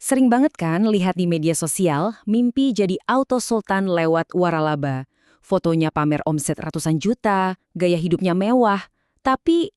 Sering banget kan lihat di media sosial, mimpi jadi auto sultan lewat waralaba. Fotonya pamer omset ratusan juta, gaya hidupnya mewah. Tapi,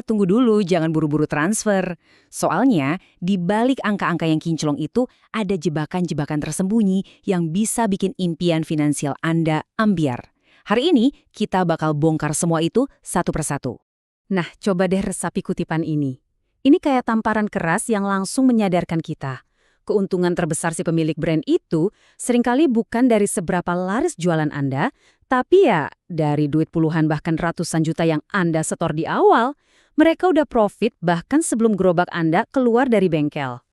tunggu dulu, jangan buru-buru transfer. Soalnya, di balik angka-angka yang kinclong itu, ada jebakan-jebakan tersembunyi yang bisa bikin impian finansial Anda ambiar. Hari ini, kita bakal bongkar semua itu satu persatu. Nah, coba deh resapi kutipan ini. Ini kayak tamparan keras yang langsung menyadarkan kita. Keuntungan terbesar si pemilik brand itu seringkali bukan dari seberapa laris jualan Anda, tapi ya dari duit puluhan bahkan ratusan juta yang Anda setor di awal. Mereka udah profit bahkan sebelum gerobak Anda keluar dari bengkel.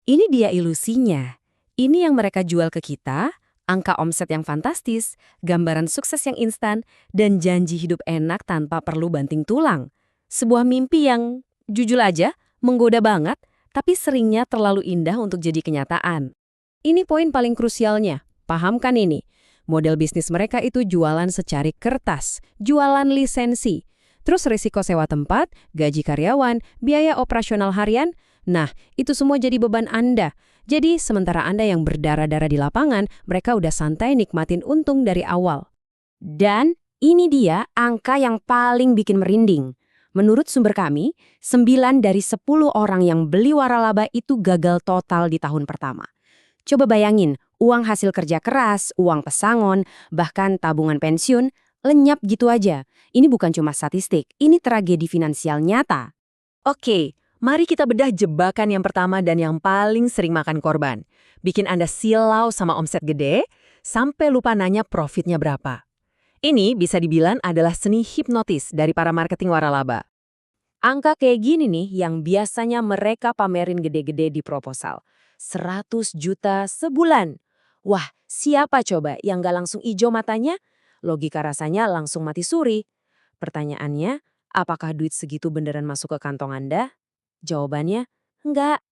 Ini dia ilusinya. Ini yang mereka jual ke kita, angka omset yang fantastis, gambaran sukses yang instan, dan janji hidup enak tanpa perlu banting tulang. Sebuah mimpi yang, jujur aja, menggoda banget, tapi seringnya terlalu indah untuk jadi kenyataan. Ini poin paling krusialnya, pahamkan ini. Model bisnis mereka itu jualan secari kertas, jualan lisensi, terus risiko sewa tempat, gaji karyawan, biaya operasional harian. Nah, itu semua jadi beban Anda. Jadi, sementara Anda yang berdarah-darah di lapangan, mereka udah santai nikmatin untung dari awal. Dan ini dia angka yang paling bikin merinding. Menurut sumber kami, 9 dari 10 orang yang beli waralaba itu gagal total di tahun pertama. Coba bayangin, uang hasil kerja keras, uang pesangon, bahkan tabungan pensiun, lenyap gitu aja. Ini bukan cuma statistik, ini tragedi finansial nyata. Oke, mari kita bedah jebakan yang pertama dan yang paling sering makan korban. Bikin Anda silau sama omset gede, sampai lupa nanya profitnya berapa. Ini bisa dibilang adalah seni hipnotis dari para marketing waralaba. Angka kayak gini nih yang biasanya mereka pamerin gede-gede di proposal. 100 juta sebulan. Wah, siapa coba yang gak langsung ijo matanya? Logika rasanya langsung mati suri. Pertanyaannya, apakah duit segitu beneran masuk ke kantong Anda? Jawabannya, enggak.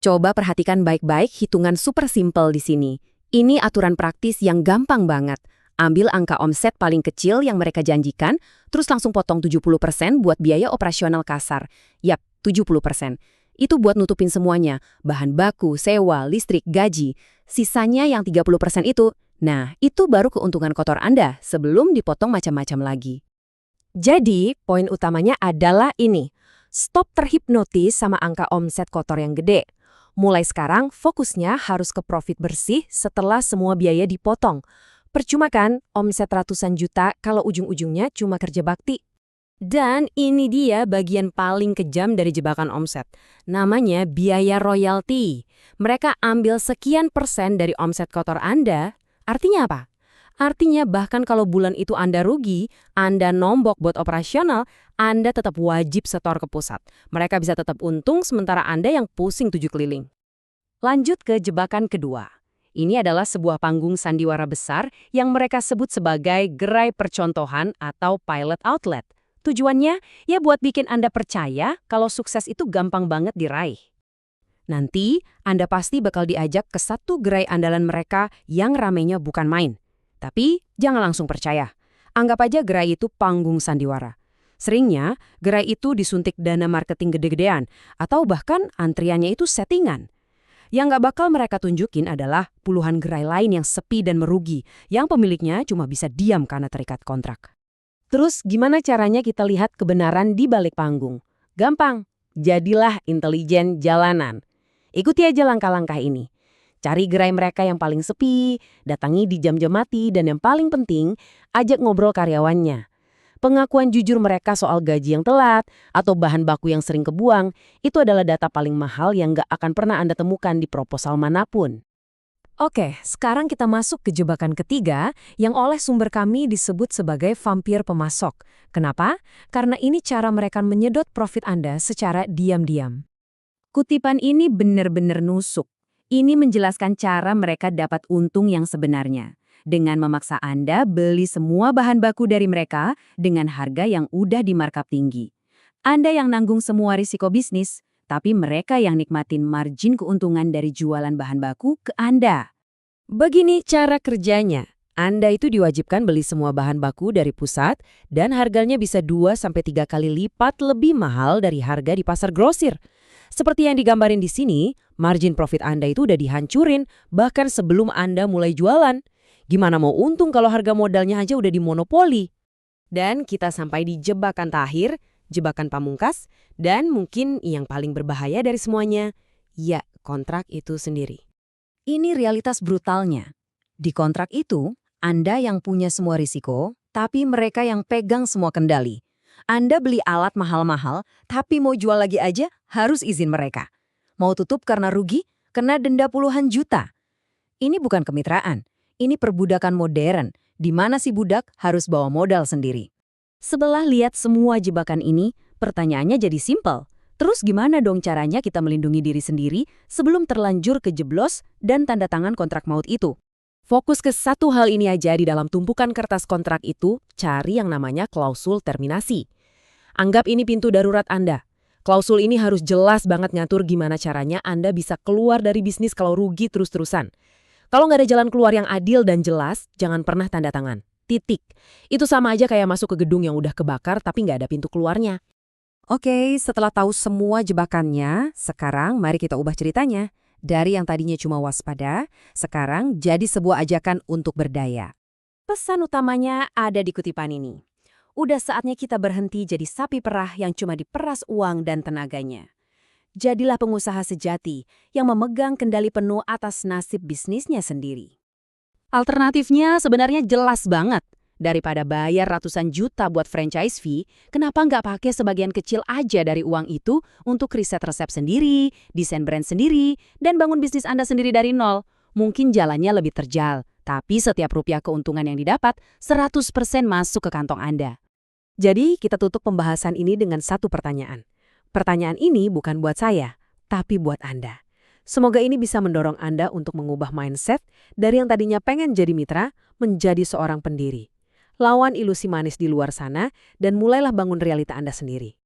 Coba perhatikan baik-baik hitungan super simple di sini. Ini aturan praktis yang gampang banget. Ambil angka omset paling kecil yang mereka janjikan, terus langsung potong 70% buat biaya operasional kasar. Yap, 70%. Itu buat nutupin semuanya, bahan baku, sewa, listrik, gaji. Sisanya yang 30% itu, nah itu baru keuntungan kotor Anda sebelum dipotong macam-macam lagi. Jadi, poin utamanya adalah ini. Stop terhipnotis sama angka omset kotor yang gede. Mulai sekarang, fokusnya harus ke profit bersih setelah semua biaya dipotong. Percuma kan omset ratusan juta kalau ujung-ujungnya cuma kerja bakti. Dan ini dia bagian paling kejam dari jebakan omset. Namanya biaya royalti. Mereka ambil sekian persen dari omset kotor Anda. Artinya apa? Artinya bahkan kalau bulan itu Anda rugi, Anda nombok buat operasional, Anda tetap wajib setor ke pusat. Mereka bisa tetap untung sementara Anda yang pusing 7 keliling. Lanjut ke jebakan kedua. Ini adalah sebuah panggung sandiwara besar yang mereka sebut sebagai gerai percontohan atau pilot outlet. Tujuannya ya buat bikin Anda percaya kalau sukses itu gampang banget diraih. Nanti Anda pasti bakal diajak ke satu gerai andalan mereka yang ramenya bukan main. Tapi jangan langsung percaya. Anggap aja gerai itu panggung sandiwara. Seringnya gerai itu disuntik dana marketing gede-gedean atau bahkan antriannya itu settingan. Yang nggak bakal mereka tunjukin adalah puluhan gerai lain yang sepi dan merugi, yang pemiliknya cuma bisa diam karena terikat kontrak. Terus gimana caranya kita lihat kebenaran di balik panggung? Gampang, jadilah intelijen jalanan. Ikuti aja langkah-langkah ini. Cari gerai mereka yang paling sepi, datangi di jam-jam mati, dan yang paling penting, ajak ngobrol karyawannya. Pengakuan jujur mereka soal gaji yang telat atau bahan baku yang sering kebuang, itu adalah data paling mahal yang gak akan pernah Anda temukan di proposal manapun. Oke, sekarang kita masuk ke jebakan ketiga yang oleh sumber kami disebut sebagai vampir pemasok. Kenapa? Karena ini cara mereka menyedot profit Anda secara diam-diam. Kutipan ini benar-benar nusuk. Ini menjelaskan cara mereka dapat untung yang sebenarnya. Dengan memaksa Anda beli semua bahan baku dari mereka dengan harga yang udah dimarkup tinggi. Anda yang nanggung semua risiko bisnis, tapi mereka yang nikmatin margin keuntungan dari jualan bahan baku ke Anda. Begini cara kerjanya. Anda itu diwajibkan beli semua bahan baku dari pusat dan harganya bisa 2-3 kali lipat lebih mahal dari harga di pasar grosir. Seperti yang digambarin di sini, margin profit Anda itu udah dihancurin bahkan sebelum Anda mulai jualan. Gimana mau untung kalau harga modalnya aja udah dimonopoli? Dan kita sampai di jebakan terakhir, jebakan pamungkas, dan mungkin yang paling berbahaya dari semuanya, ya kontrak itu sendiri. Ini realitas brutalnya. Di kontrak itu, Anda yang punya semua risiko, tapi mereka yang pegang semua kendali. Anda beli alat mahal-mahal, tapi mau jual lagi aja harus izin mereka. Mau tutup karena rugi, kena denda puluhan juta. Ini bukan kemitraan, ini perbudakan modern, di mana si budak harus bawa modal sendiri. Setelah lihat semua jebakan ini, pertanyaannya jadi simpel. Terus gimana dong caranya kita melindungi diri sendiri sebelum terlanjur kejeblos dan tanda tangan kontrak maut itu? Fokus ke satu hal ini aja di dalam tumpukan kertas kontrak itu, cari yang namanya klausul terminasi. Anggap ini pintu darurat Anda. Klausul ini harus jelas banget ngatur gimana caranya Anda bisa keluar dari bisnis kalau rugi terus-terusan. Kalau nggak ada jalan keluar yang adil dan jelas, jangan pernah tanda tangan. Titik. Itu sama aja kayak masuk ke gedung yang udah kebakar tapi nggak ada pintu keluarnya. Oke, setelah tahu semua jebakannya, sekarang mari kita ubah ceritanya. Dari yang tadinya cuma waspada, sekarang jadi sebuah ajakan untuk berdaya. Pesan utamanya ada di kutipan ini. Udah saatnya kita berhenti jadi sapi perah yang cuma diperas uang dan tenaganya. Jadilah pengusaha sejati yang memegang kendali penuh atas nasib bisnisnya sendiri. Alternatifnya sebenarnya jelas banget. Daripada bayar ratusan juta buat franchise fee, kenapa nggak pakai sebagian kecil aja dari uang itu untuk riset resep sendiri, desain brand sendiri, dan bangun bisnis Anda sendiri dari nol? Mungkin jalannya lebih terjal, tapi setiap rupiah keuntungan yang didapat 100% masuk ke kantong Anda. Jadi kita tutup pembahasan ini dengan satu pertanyaan. Pertanyaan ini bukan buat saya, tapi buat Anda. Semoga ini bisa mendorong Anda untuk mengubah mindset dari yang tadinya pengen jadi mitra menjadi seorang pendiri. Lawan ilusi manis di luar sana dan mulailah bangun realita Anda sendiri.